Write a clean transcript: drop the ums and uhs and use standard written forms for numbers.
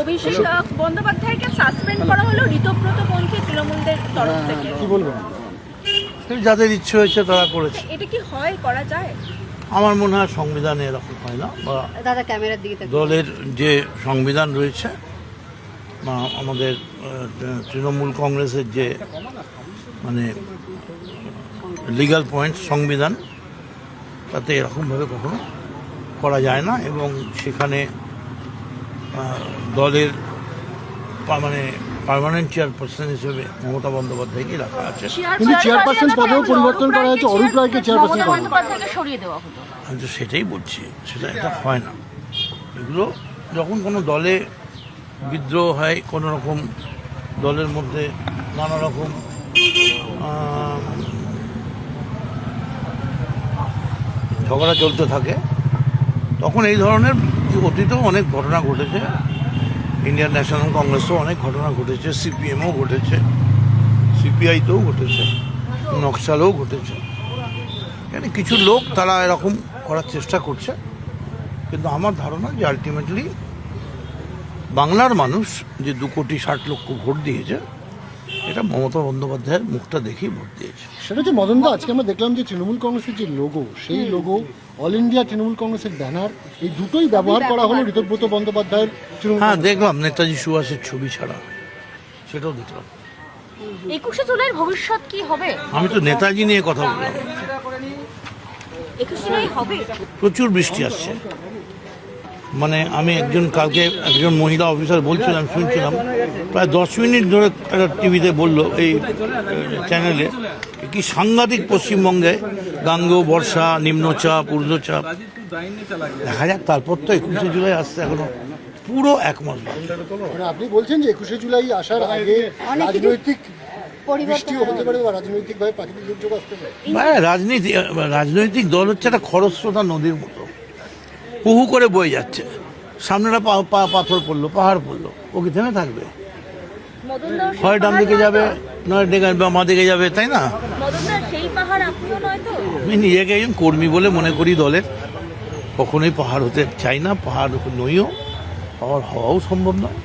অভিষেক বন্দ্যোপাধ্যায়কে সাসপেন্ড করা হলো ঋতব্রতপন্থী তৃণমূলদের তরফ থেকে, কি বলবেন? যাদের ইচ্ছে হয়েছে তারা করেছে। এটা কি হয়, করা যায়? আমার মনে হয় সংবিধানে এরকম হয় না, বা দাদা ক্যামেরার দিকে দলের যে সংবিধান রয়েছে বা আমাদের তৃণমূল কংগ্রেসের যে মানে লিগ্যাল পয়েন্ট সংবিধান, তাতে এরকমভাবে কখনো করা যায় না। এবং সেখানে দলের মানে পার্মানেন্ট চেয়ারপারসন হিসেবে মমতা বন্দ্যোপাধ্যায়কে রাখা আছে। কিন্তু চেয়ারপারসন পদেও পরিবর্তন করা হয়েছে, অরূপ রায়কে চেয়ারপারসন করা হয়েছে। সরিয়ে দেওয়া হলো। আমি তো সেটাই বলছি, সেটা এটা হয় না। এগুলো যখন কোনো দলে বিদ্রোহ হয়, কোনো রকম দলের মধ্যে নানা রকম ঝগড়া চলতে থাকে, তখন এই ধরনের অতীতেও অনেক ঘটনা ঘটেছে। ইন্ডিয়ান ন্যাশনাল কংগ্রেসও অনেক ঘটনা ঘটেছে, সিপিএমও ঘটেছে, সিপিআইতেও ঘটেছে, নকশালেও ঘটেছে। মানে কিছু লোক তারা এরকম করার চেষ্টা করছে, কিন্তু আমার ধারণা যে আলটিমেটলি বাংলার মানুষ যে 2,60,00,000 ভোট দিয়েছে, এটা মমতা বন্দ্যোপাধ্যায়ের মুখটা দেখেই ভোট দিয়েছে। সেটা হচ্ছে মদনদা, আজকে আমরা দেখলাম যে তৃণমূল কংগ্রেসের যে লোগো, সেই লোগো, অল ইন্ডিয়া তৃণমূল কংগ্রেসের ব্যানার, এই দুটোই ব্যবহার করা হলো ঋতব্রত বন্দ্যোপাধ্যায়ের তৃণমূল। হ্যাঁ, দেখলাম নেতাজি সুভাষের ছবি ছাড়া, সেটাও দেখলাম। 21শে জুলাইয়ের ভবিষ্যৎ কি হবে? আমি তো নেতাজি নিয়ে কথা বললাম। 21শে জুলাই হবে। প্রচুর বৃষ্টি আসছে। মানে আমি কালকে একজন মহিলা অফিসার বলছিলাম, শুনছিলাম, প্রায় 10 মিনিট ধরে একটা টিভিতে বললো, এই চ্যানেলে, কি সাংঘাতিক পশ্চিমবঙ্গে গাঙ্গেয় বর্ষা, নিম্নচাপ, ঊর্ধ্বচাপ। দেখা যাক, তারপর তো 21শে জুলাই আসছে, এখনো পুরো 1 মাস বাকি। মানে আপনি বলছেন যে 21শে জুলাই আসার আগে রাজনৈতিক বৃষ্টিও হতে পারে বা রাজনৈতিকভাবে প্রাকৃতিক দুর্যোগ আসতে পারে। রাজনৈতিক দল হচ্ছে একটা খরস্রোতা নদীর মতো, হুহু করে বয়ে যাচ্ছে। সামনেটা পাথর পড়লো, পাহাড় পড়লো, ও কি থেমে থাকবে? হয় ডান দিকে যাবে, নয় বাঁ দিকে যাবে, তাই না? আমি নিজেকে একজন কর্মী বলে মনে করি দলের, কখনোই পাহাড় হতে চাই না, পাহাড় নইও, পাহাড় হওয়াও সম্ভব নয়।